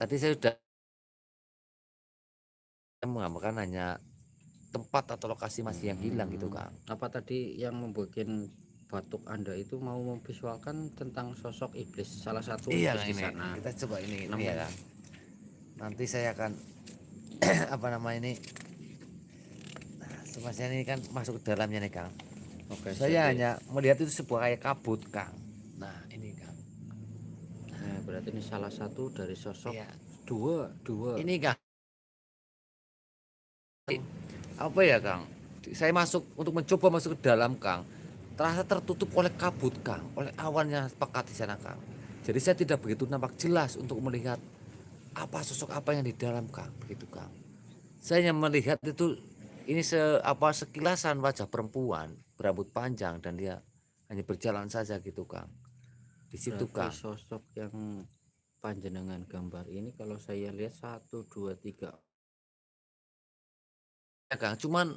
Tadi saya sudah mengamalkan hanya tempat atau lokasi masih yang hilang gitu, Kang. Apa tadi yang membuat batuk Anda itu mau memvisualkan tentang sosok iblis, salah satu Iya, iblis Kang, di ini. sana. Kita coba ini Namun ya, Kang. Nanti saya akan apa nama ini? Semasnya ini kan masuk ke dalamnya nih, Kang. oke, siap Saya ya. hanya melihat itu sebuah kayak kabut, Kang. Nah, ini, Kang. Nah, berarti ini salah satu dari sosok Iya. dua dua Ini, Kang. Apa ya, Kang? Saya masuk untuk mencoba masuk ke dalam, Kang. Terasa tertutup oleh kabut, Kang, oleh awan yang pekat di sana, Kang. Jadi saya tidak begitu nampak jelas untuk melihat apa sosok apa yang di dalam, Kang, begitu, Kang. Saya hanya melihat itu ini sekilasan wajah perempuan berambut panjang dan dia hanya berjalan saja gitu, Kang. Di situ, berarti Kang. sosok yang panjenengan gambar ini kalau saya lihat satu dua tiga Ya, Kang, cuman